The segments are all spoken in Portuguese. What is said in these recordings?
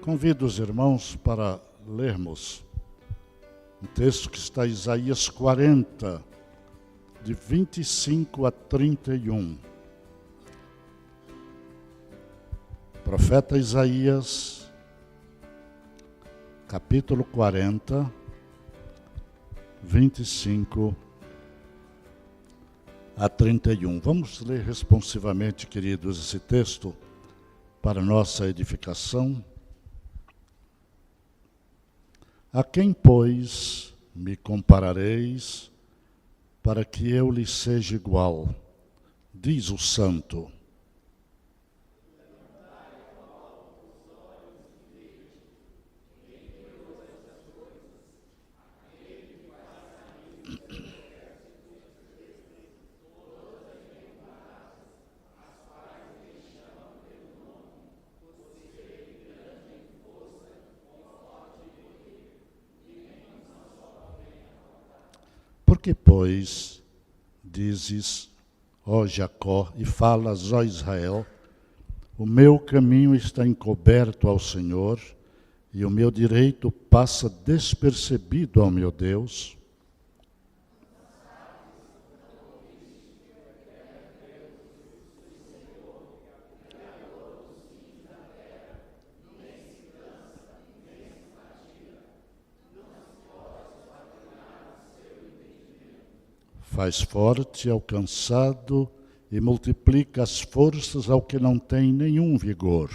Convido os irmãos para lermos um texto que está em Isaías 40, de 25 a 31. Profeta Isaías, capítulo 40, 25 a 31. Vamos ler responsivamente, queridos, esse texto para nossa edificação. A quem, pois, me comparareis, para que eu lhe seja igual? Diz o Santo. Porque, pois, dizes, ó Jacó, e falas, ó Israel, o meu caminho está encoberto ao Senhor, e o meu direito passa despercebido ao meu Deus? Faz forte ao cansado e multiplica as forças ao que não tem nenhum vigor.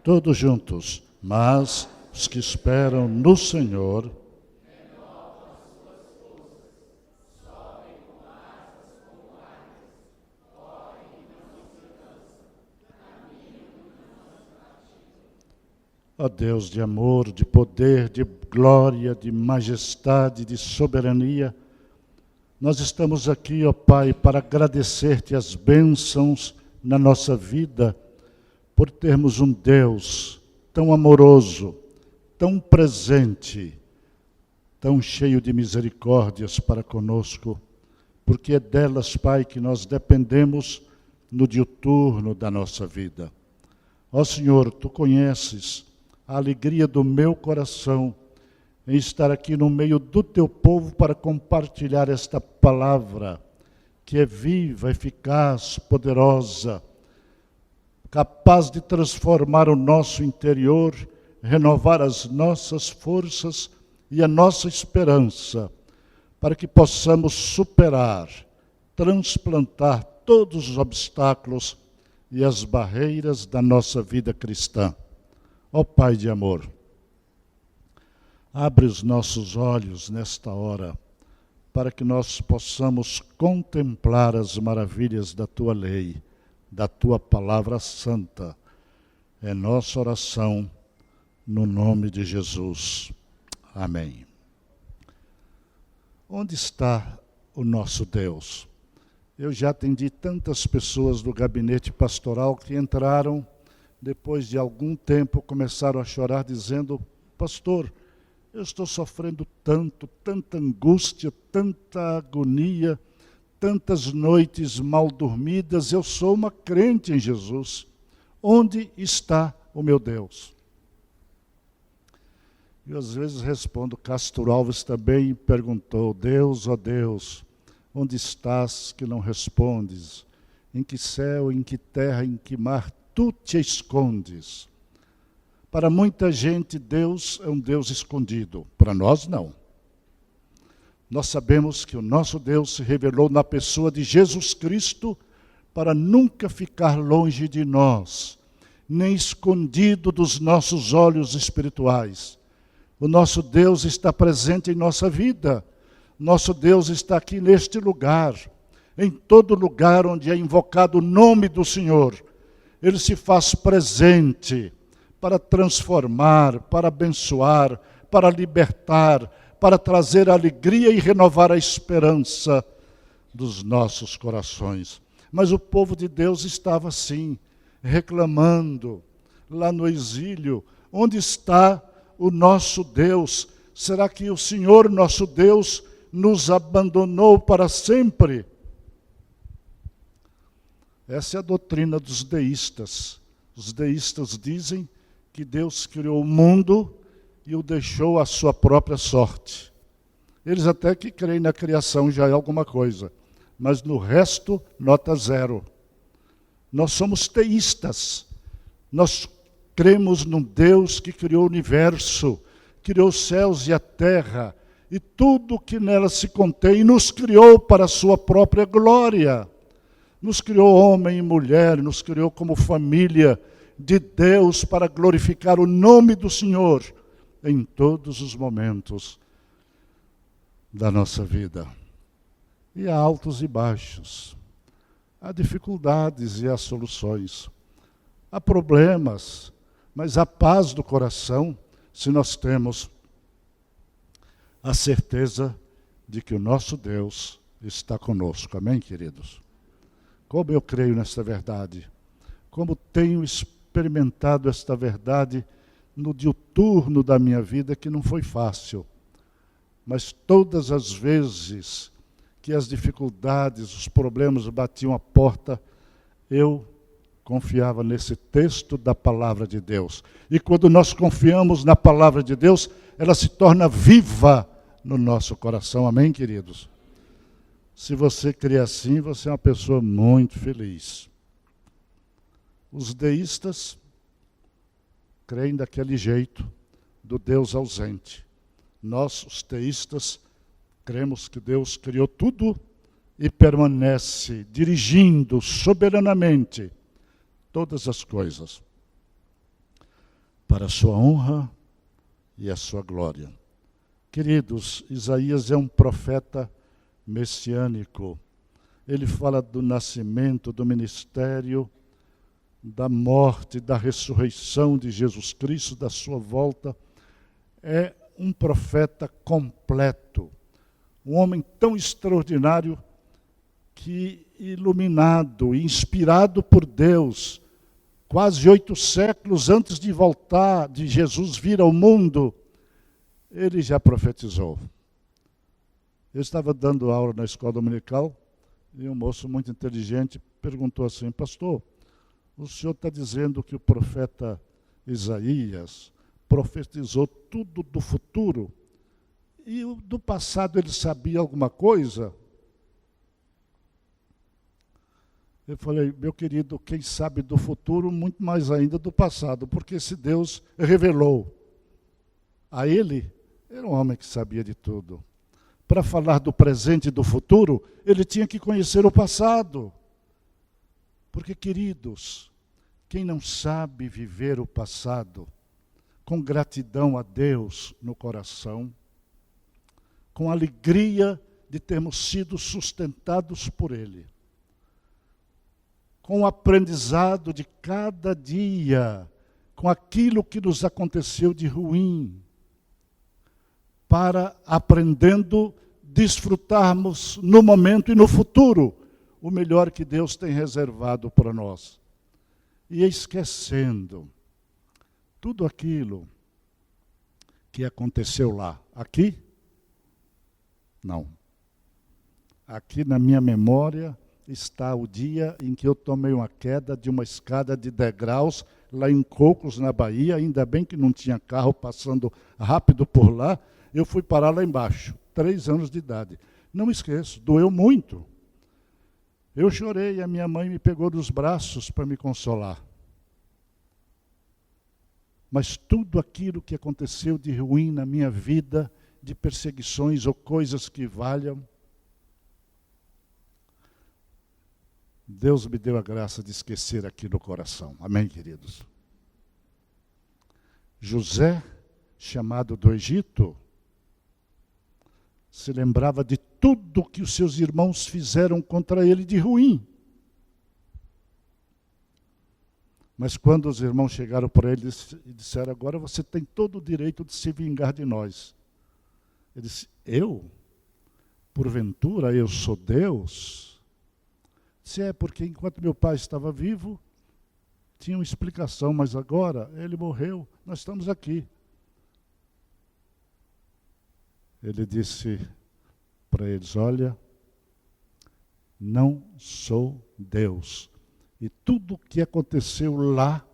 Todos juntos, mas os que esperam no Senhor ó Deus de amor, de poder, de glória, de majestade, de soberania, nós estamos aqui, ó Pai, para agradecer-te as bênçãos na nossa vida, por termos um Deus tão amoroso, tão presente, tão cheio de misericórdias para conosco, porque é delas, Pai, que nós dependemos no diuturno da nossa vida. Ó Senhor, Tu conheces a alegria do meu coração em estar aqui no meio do Teu povo para compartilhar esta palavra que é viva, eficaz, poderosa, capaz de transformar o nosso interior, renovar as nossas forças e a nossa esperança, para que possamos superar, transplantar todos os obstáculos e as barreiras da nossa vida cristã. Ó Pai de amor, abre os nossos olhos nesta hora, para que nós possamos contemplar as maravilhas da Tua lei, da Tua palavra santa. É nossa oração, no nome de Jesus. Amém. Onde está o nosso Deus? Eu já atendi tantas pessoas do gabinete pastoral que entraram, depois de algum tempo, começaram a chorar, dizendo, pastor, eu estou sofrendo tanto, tanta angústia, tanta agonia, tantas noites mal dormidas, eu sou uma crente em Jesus. Onde está o meu Deus? Eu às vezes respondo, Castro Alves também perguntou, Deus, ó Deus, onde estás que não respondes? Em que céu, em que terra, em que mar Tu te escondes? Para muita gente, Deus é um Deus escondido. Para nós, não. Nós sabemos que o nosso Deus se revelou na pessoa de Jesus Cristo para nunca ficar longe de nós, nem escondido dos nossos olhos espirituais. O nosso Deus está presente em nossa vida. Nosso Deus está aqui neste lugar, em todo lugar onde é invocado o nome do Senhor. Ele se faz presente para transformar, para abençoar, para libertar, para trazer alegria e renovar a esperança dos nossos corações. Mas o povo de Deus estava assim, reclamando, lá no exílio, onde está o nosso Deus? Será que o Senhor, nosso Deus, nos abandonou para sempre? Essa é a doutrina dos deístas. Os deístas dizem que Deus criou o mundo e o deixou à sua própria sorte. Eles até que creem na criação já é alguma coisa, mas no resto, nota zero. Nós somos teístas. Nós cremos num Deus que criou o universo, criou os céus e a terra, e tudo o que nela se contém, e nos criou para a sua própria glória. Nos criou homem e mulher, nos criou como família de Deus para glorificar o nome do Senhor em todos os momentos da nossa vida. E há altos e baixos, há dificuldades e há soluções, há problemas, mas há paz do coração se nós temos a certeza de que o nosso Deus está conosco. Amém, queridos? Como eu creio nesta verdade, como tenho experimentado esta verdade no diuturno da minha vida, que não foi fácil, mas todas as vezes que as dificuldades, os problemas batiam a porta, eu confiava nesse texto da palavra de Deus. E quando nós confiamos na palavra de Deus, ela se torna viva no nosso coração. Amém, queridos? Se você crê assim, você é uma pessoa muito feliz. Os deístas creem daquele jeito, do Deus ausente. Nós, os teístas, cremos que Deus criou tudo e permanece dirigindo soberanamente todas as coisas para a sua honra e a sua glória. Queridos, Isaías é um profeta messiânico. Ele fala do nascimento, do ministério, da morte, da ressurreição de Jesus Cristo, da sua volta. É um profeta completo, um homem tão extraordinário que, iluminado, inspirado por Deus, quase 8 séculos antes de voltar, de Jesus vir ao mundo, ele já profetizou. Eu estava dando aula na escola dominical e um moço muito inteligente perguntou assim: pastor, o senhor está dizendo que o profeta Isaías profetizou tudo do futuro e do passado ele sabia alguma coisa? Eu falei: meu querido, quem sabe do futuro, muito mais ainda do passado, porque esse Deus revelou a ele, era um homem que sabia de tudo. Para falar do presente e do futuro, ele tinha que conhecer o passado. Porque, queridos, quem não sabe viver o passado com gratidão a Deus no coração, com alegria de termos sido sustentados por Ele, com o aprendizado de cada dia, com aquilo que nos aconteceu de ruim, para, aprendendo, desfrutarmos no momento e no futuro o melhor que Deus tem reservado para nós. E esquecendo tudo aquilo que aconteceu lá. Aqui? Não. Aqui na minha memória está o dia em que eu tomei uma queda de uma escada de degraus lá em Cocos, na Bahia. Ainda bem que não tinha carro passando rápido por lá. Eu fui parar lá embaixo, 3 anos de idade. Não esqueço, doeu muito. Eu chorei e a minha mãe me pegou nos braços para me consolar. Mas tudo aquilo que aconteceu de ruim na minha vida, de perseguições ou coisas que valham, Deus me deu a graça de esquecer aqui no coração. Amém, queridos? José, chamado do Egito, se lembrava de tudo que os seus irmãos fizeram contra ele de ruim. Mas quando os irmãos chegaram para ele e disseram: agora você tem todo o direito de se vingar de nós. Ele disse: eu? Porventura eu sou Deus? Se é porque enquanto meu pai estava vivo, tinha uma explicação, mas agora ele morreu, nós estamos aqui. Ele disse para eles: olha, não sou Deus. E tudo o que aconteceu lá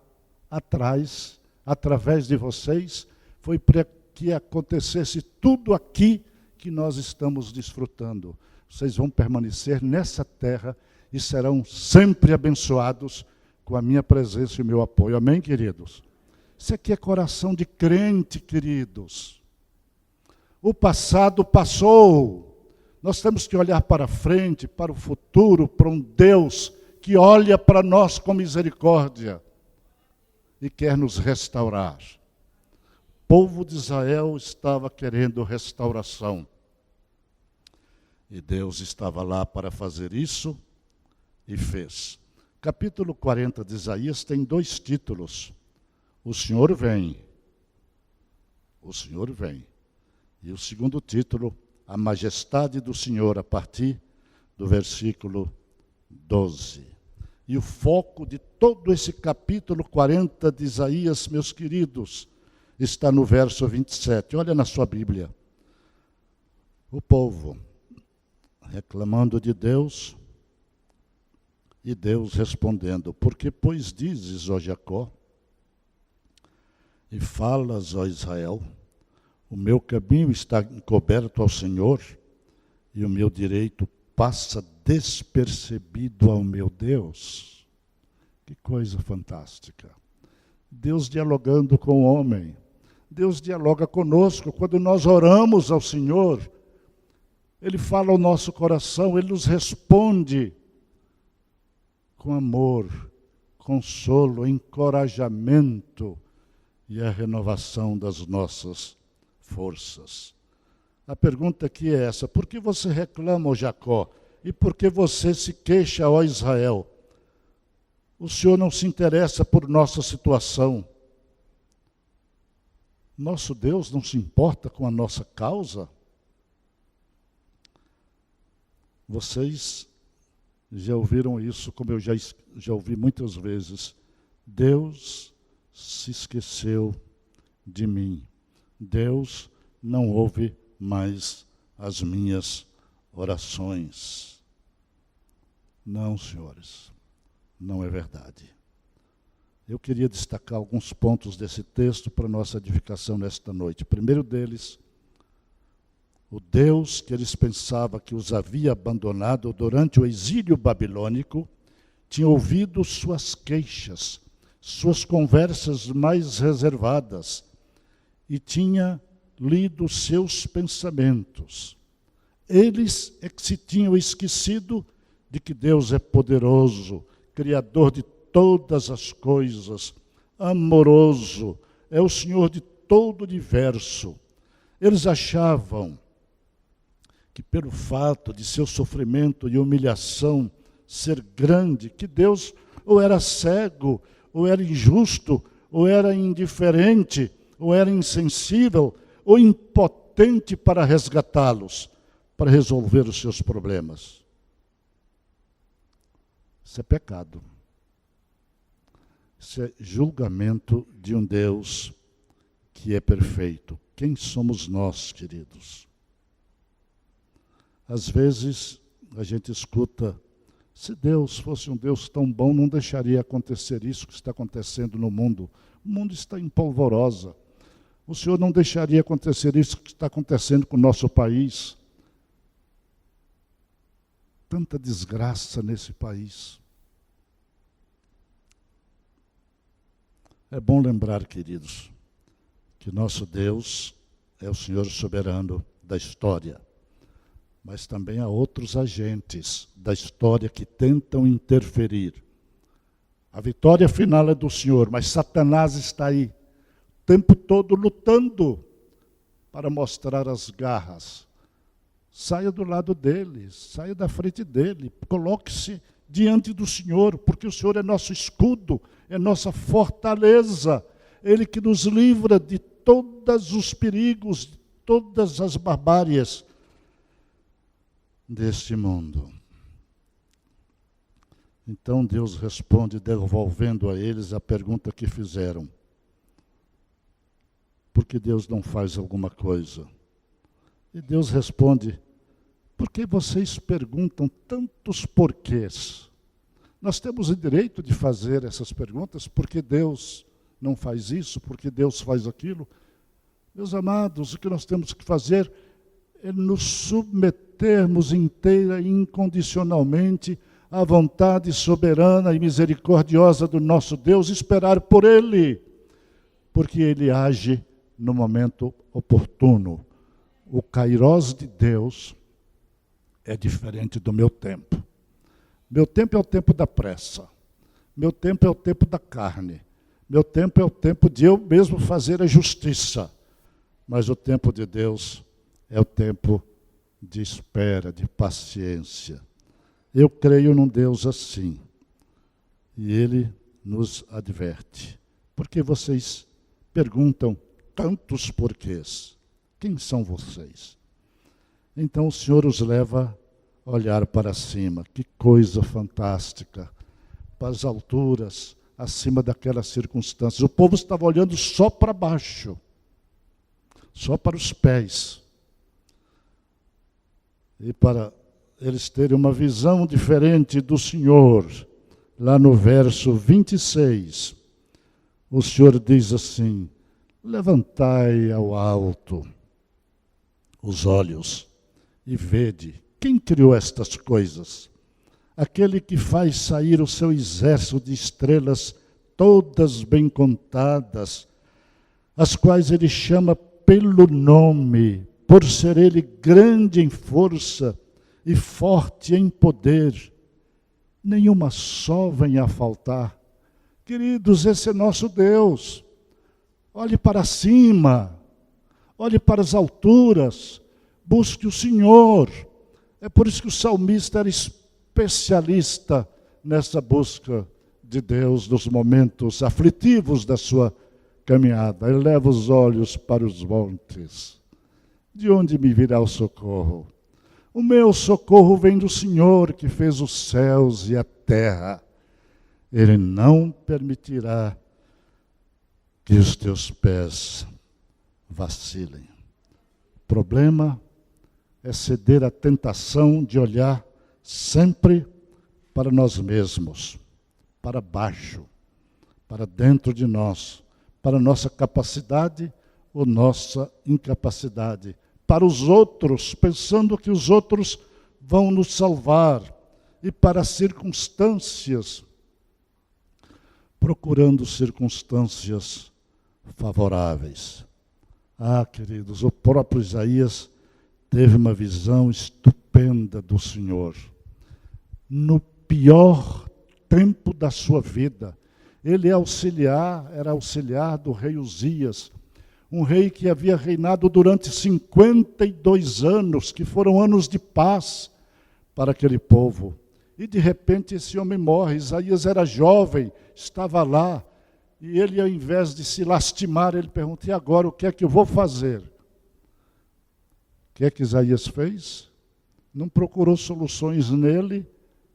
atrás, através de vocês, foi para que acontecesse tudo aqui que nós estamos desfrutando. Vocês vão permanecer nessa terra e serão sempre abençoados com a minha presença e o meu apoio. Amém, queridos? Isso aqui é coração de crente, queridos. O passado passou. Nós temos que olhar para frente, para o futuro, para um Deus que olha para nós com misericórdia e quer nos restaurar. O povo de Israel estava querendo restauração. E Deus estava lá para fazer isso e fez. Capítulo 40 de Isaías tem 2 títulos. O Senhor vem. O Senhor vem. E o segundo título, a majestade do Senhor, a partir do versículo 12. E o foco de todo esse capítulo 40 de Isaías, meus queridos, está no verso 27. Olha na sua Bíblia. O povo reclamando de Deus, e Deus respondendo: porque, pois, dizes, ó Jacó, e falas, ó Israel, o meu caminho está encoberto ao Senhor, e o meu direito passa despercebido ao meu Deus. Que coisa fantástica. Deus dialogando com o homem. Deus dialoga conosco. Quando nós oramos ao Senhor, Ele fala ao nosso coração, Ele nos responde com amor, consolo, encorajamento e a renovação das nossas forças. A pergunta aqui é essa: por que você reclama, ó Jacó? E por que você se queixa, ó Israel? O Senhor não se interessa por nossa situação. Nosso Deus não se importa com a nossa causa? Vocês já ouviram isso, como eu já ouvi muitas vezes. Deus se esqueceu de mim. Deus não ouve mais as minhas orações. Não, senhores, não é verdade. Eu queria destacar alguns pontos desse texto para nossa edificação nesta noite. O primeiro deles, o Deus que eles pensavam que os havia abandonado durante o exílio babilônico, tinha ouvido suas queixas, suas conversas mais reservadas, e tinha lido seus pensamentos. Eles é que se tinham esquecido de que Deus é poderoso, Criador de todas as coisas, amoroso, é o Senhor de todo o universo. Eles achavam que pelo fato de seu sofrimento e humilhação ser grande, que Deus ou era cego, ou era injusto, ou era indiferente, ou era insensível, ou impotente para resgatá-los, para resolver os seus problemas. Isso é pecado. Isso é julgamento de um Deus que é perfeito. Quem somos nós, queridos? Às vezes a gente escuta: se Deus fosse um Deus tão bom, não deixaria acontecer isso que está acontecendo no mundo. O mundo está em polvorosa. O Senhor não deixaria acontecer isso que está acontecendo com o nosso país. Tanta desgraça nesse país. É bom lembrar, queridos, que nosso Deus é o Senhor soberano da história. Mas também há outros agentes da história que tentam interferir. A vitória final é do Senhor, mas Satanás está aí, o tempo todo lutando para mostrar as garras. Saia do lado dele, saia da frente dele, coloque-se diante do Senhor, porque o Senhor é nosso escudo, é nossa fortaleza, Ele que nos livra de todos os perigos, de todas as barbáries deste mundo. Então Deus responde devolvendo a eles a pergunta que fizeram: por que Deus não faz alguma coisa? E Deus responde: por que vocês perguntam tantos porquês? Nós temos o direito de fazer essas perguntas, porque Deus não faz isso, porque Deus faz aquilo. Meus amados, o que nós temos que fazer é nos submetermos inteira e incondicionalmente à vontade soberana e misericordiosa do nosso Deus, esperar por Ele, porque Ele age no momento oportuno. O kairós de Deus é diferente do meu tempo. Meu tempo é o tempo da pressa. Meu tempo é o tempo da carne. Meu tempo é o tempo de eu mesmo fazer a justiça. Mas o tempo de Deus é o tempo de espera, de paciência. Eu creio num Deus assim. E Ele nos adverte. Por que vocês perguntam tantos porquês? Quem são vocês? Então o Senhor os leva a olhar para cima. Que coisa fantástica. Para as alturas, acima daquelas circunstâncias. O povo estava olhando só para baixo. Só para os pés. E para eles terem uma visão diferente do Senhor, lá no verso 26, o Senhor diz assim: levantai ao alto os olhos e vede quem criou estas coisas. Aquele que faz sair o seu exército de estrelas, todas bem contadas, as quais ele chama pelo nome, por ser ele grande em força e forte em poder. Nenhuma só vem a faltar. Queridos, esse é nosso Deus. Olhe para cima, olhe para as alturas, busque o Senhor. É por isso que o salmista era especialista nessa busca de Deus nos momentos aflitivos da sua caminhada. Ele leva os olhos para os montes. De onde me virá o socorro? O meu socorro vem do Senhor, que fez os céus e a terra. Ele não permitirá que os teus pés vacilem. O problema é ceder à tentação de olhar sempre para nós mesmos, para baixo, para dentro de nós, para nossa capacidade ou nossa incapacidade, para os outros, pensando que os outros vão nos salvar, e para as circunstâncias, procurando circunstâncias favoráveis. Ah, queridos, o próprio Isaías teve uma visão estupenda do Senhor. No pior tempo da sua vida, ele era auxiliar do rei Uzias, um rei que havia reinado durante 52 anos, que foram anos de paz para aquele povo. E de repente esse homem morre. Isaías era jovem, estava lá, e ele, ao invés de se lastimar, ele pergunta: e agora o que é que eu vou fazer? O que é que Isaías fez? Não procurou soluções nele,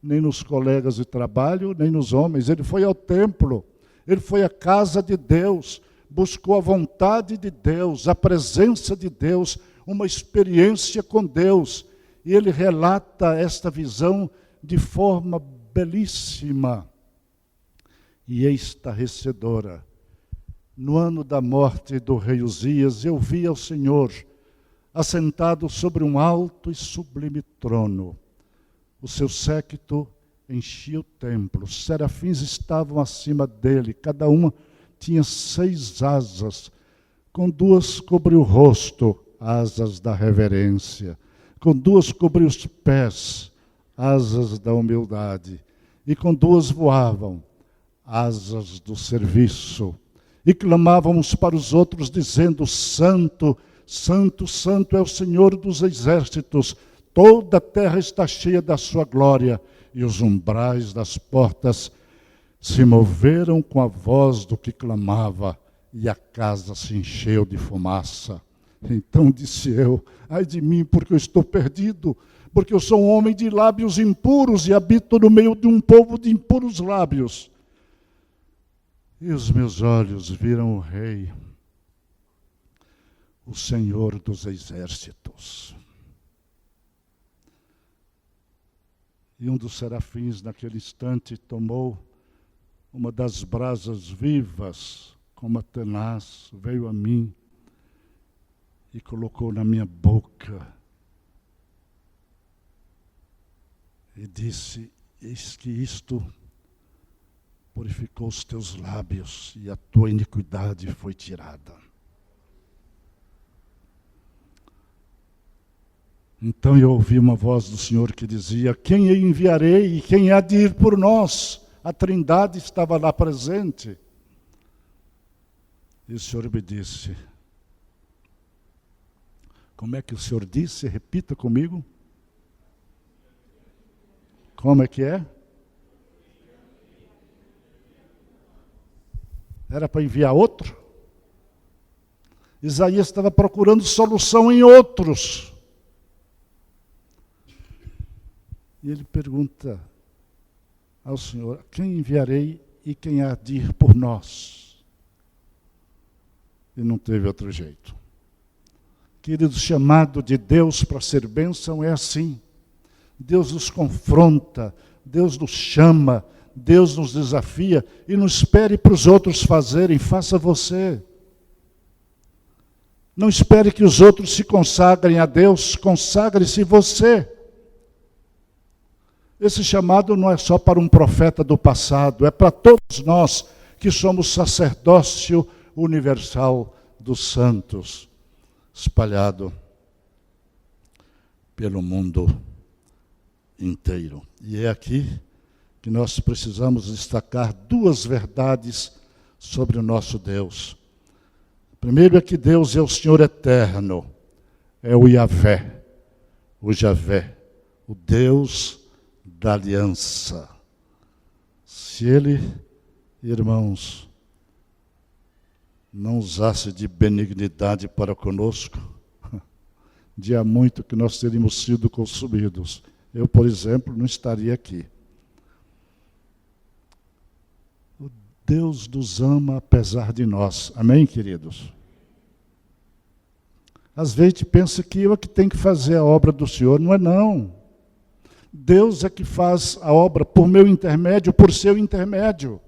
nem nos colegas de trabalho, nem nos homens. Ele foi ao templo, ele foi à casa de Deus, buscou a vontade de Deus, a presença de Deus, uma experiência com Deus. E ele relata esta visão de forma belíssima e estarrecedora. No ano da morte do rei Uzias, eu vi ao Senhor assentado sobre um alto e sublime trono. O seu séquito enchia o templo. Os serafins estavam acima dele, cada uma tinha 6 asas. Com 2 cobriu o rosto, asas da reverência. Com 2 cobriu os pés, asas da humildade. E com 2 voavam, asas do serviço. E clamavam uns para os outros, dizendo: Santo, Santo, Santo é o Senhor dos exércitos. Toda a terra está cheia da sua glória. E os umbrais das portas se moveram com a voz do que clamava, e a casa se encheu de fumaça. Então disse eu: ai de mim, porque eu estou perdido, porque eu sou um homem de lábios impuros e habito no meio de um povo de impuros lábios. E os meus olhos viram o Rei, o Senhor dos exércitos. E um dos serafins, naquele instante, tomou uma das brasas vivas, como a tenaz, veio a mim e colocou na minha boca. E disse: eis que isto purificou os teus lábios e a tua iniquidade foi tirada. Então eu ouvi uma voz do Senhor que dizia: quem eu enviarei e quem há de ir por nós? A Trindade estava lá presente. E o Senhor me disse: como é que o Senhor disse? Repita comigo. Como é que é? Era para enviar outro? Isaías estava procurando solução em outros. E ele pergunta ao Senhor: quem enviarei e quem há de ir por nós? E não teve outro jeito. Querido, o chamado de Deus para ser bênção é assim. Deus nos confronta, Deus nos chama, Deus nos desafia e não espere para os outros fazerem, faça você. Não espere que os outros se consagrem a Deus, consagre-se você. Esse chamado não é só para um profeta do passado, é para todos nós que somos sacerdócio universal dos santos, espalhado pelo mundo inteiro. E é aqui que nós precisamos destacar duas verdades sobre o nosso Deus. Primeiro é que Deus é o Senhor eterno, é o Yahvé, o Javé, o Deus da aliança. Se Ele, irmãos, não usasse de benignidade para conosco, de há muito que nós teríamos sido consumidos. Eu, por exemplo, não estaria aqui. O Deus nos ama apesar de nós. Amém, queridos? Às vezes a gente pensa que eu é que tenho que fazer a obra do Senhor. Não é não. Deus é que faz a obra por meu intermédio, por seu intermédio.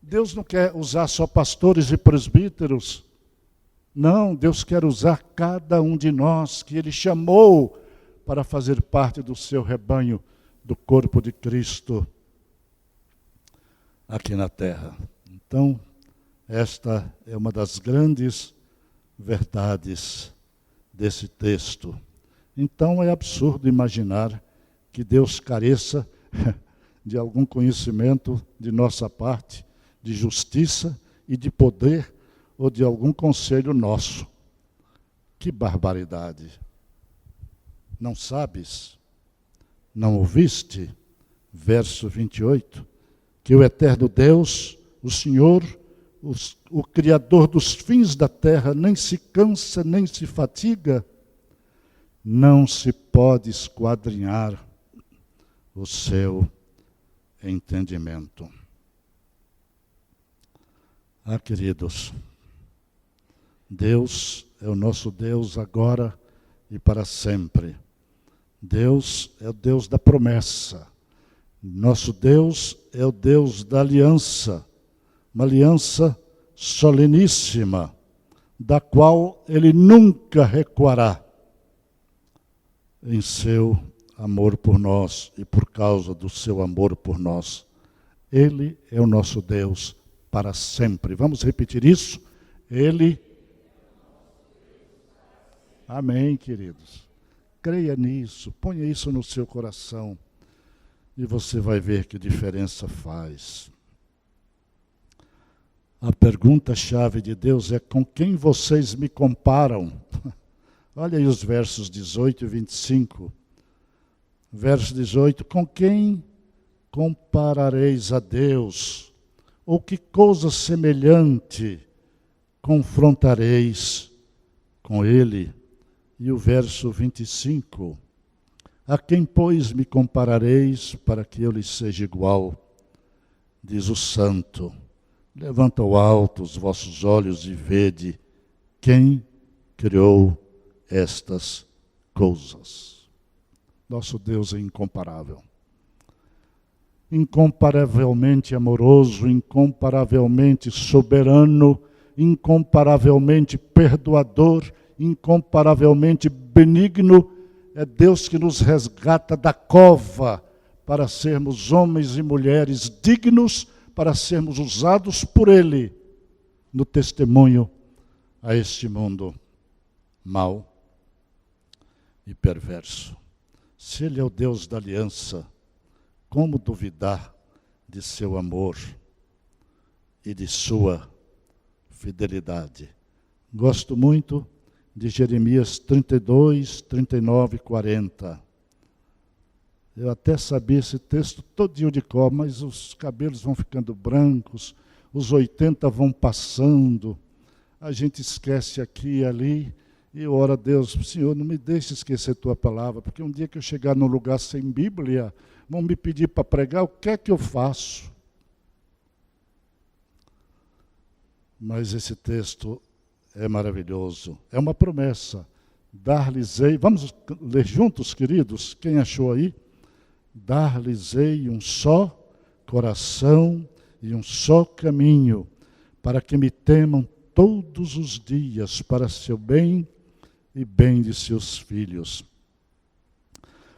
Deus não quer usar só pastores e presbíteros. Não, Deus quer usar cada um de nós que Ele chamou para fazer parte do seu rebanho, do corpo de Cristo, aqui na terra. Então, esta é uma das grandes verdades desse texto. Então, é absurdo imaginar que Deus careça de algum conhecimento de nossa parte, de justiça e de poder, ou de algum conselho nosso. Que barbaridade! Não sabes, não ouviste, verso 28, que o eterno Deus, o Senhor, o Criador dos fins da terra, nem se cansa, nem se fatiga, não se pode esquadrinhar o seu entendimento. Ah, queridos, Deus é o nosso Deus agora e para sempre. Deus é o Deus da promessa. Nosso Deus é o Deus da aliança, uma aliança soleníssima, da qual Ele nunca recuará em seu amor por nós e por causa do seu amor por nós. Ele é o nosso Deus para sempre. Vamos repetir isso? Ele. Amém, queridos. Creia nisso, ponha isso no seu coração e você vai ver que diferença faz. A pergunta-chave de Deus é: com quem vocês me comparam? Olha aí os versos 18 e 25. Verso 18: com quem comparareis a Deus? Ou que coisa semelhante confrontareis com Ele? E o verso 25: a quem, pois, me comparareis para que eu lhe seja igual? Diz o Santo: levanta ao alto os vossos olhos e vede quem criou estas coisas. Nosso Deus é incomparável. Incomparavelmente amoroso, incomparavelmente soberano, incomparavelmente perdoador, incomparavelmente benigno. É Deus que nos resgata da cova para sermos homens e mulheres dignos, para sermos usados por Ele no testemunho a este mundo mau e perverso. Se Ele é o Deus da aliança, como duvidar de seu amor e de sua fidelidade? Gosto muito de Jeremias 32, 39 e 40. Eu até sabia esse texto todinho de cor, mas os cabelos vão ficando brancos, os 80 vão passando, a gente esquece aqui e ali, e ora a Deus, Senhor, não me deixe esquecer tua palavra, porque um dia que eu chegar num lugar sem Bíblia, vão me pedir para pregar, o que é que eu faço? Mas esse texto é maravilhoso, é uma promessa. Dar-lhes-ei, vamos ler juntos, queridos? Quem achou aí? Dar-lhes-ei um só coração e um só caminho, para que me temam todos os dias, para seu bem e bem de seus filhos.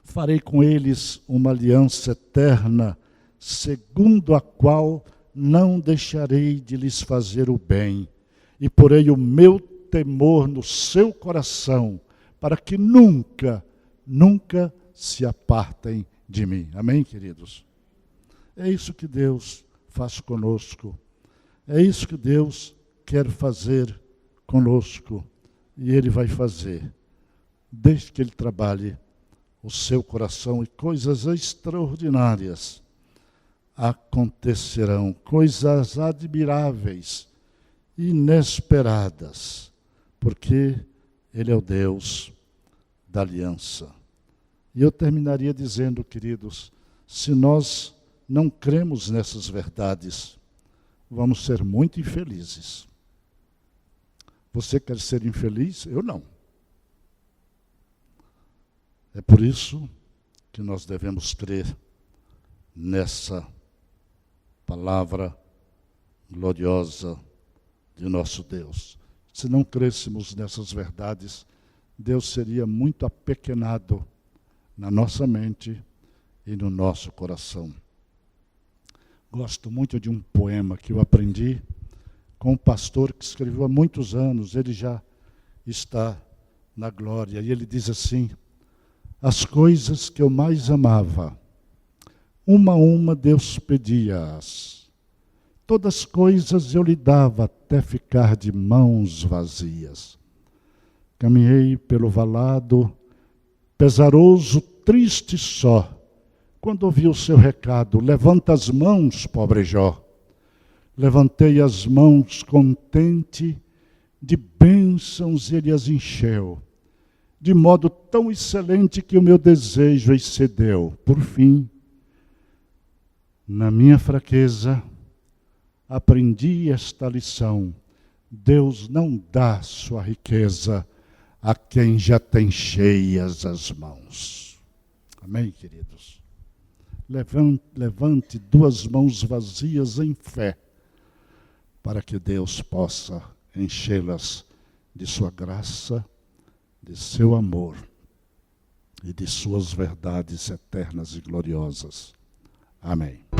Farei com eles uma aliança eterna, segundo a qual não deixarei de lhes fazer o bem, e porei o meu temor no seu coração, para que nunca, nunca se apartem de mim. Amém, queridos? É isso que Deus faz conosco. É isso que Deus quer fazer conosco. E Ele vai fazer, desde que Ele trabalhe o seu coração, e coisas extraordinárias acontecerão, coisas admiráveis, inesperadas, porque Ele é o Deus da aliança. E eu terminaria dizendo, queridos, se nós não cremos nessas verdades, vamos ser muito infelizes. Você quer ser infeliz? Eu não. É por isso que nós devemos crer nessa palavra gloriosa de nosso Deus. Se não crêssemos nessas verdades, Deus seria muito apequenado na nossa mente e no nosso coração. Gosto muito de um poema que eu aprendi com um pastor que escreveu há muitos anos, ele já está na glória, e ele diz assim: as coisas que eu mais amava, uma a uma Deus pedia-as. Todas as coisas eu lhe dava até ficar de mãos vazias. Caminhei pelo valado, pesaroso, triste só, quando ouvi o seu recado: levanta as mãos, pobre Jó. Levantei as mãos contente, de bênçãos ele as encheu, de modo tão excelente que o meu desejo excedeu. Por fim, na minha fraqueza, aprendi esta lição: Deus não dá sua riqueza a quem já tem cheias as mãos. Amém, queridos? Levante duas mãos vazias em fé, para que Deus possa enchê-las de sua graça, de seu amor e de suas verdades eternas e gloriosas. Amém.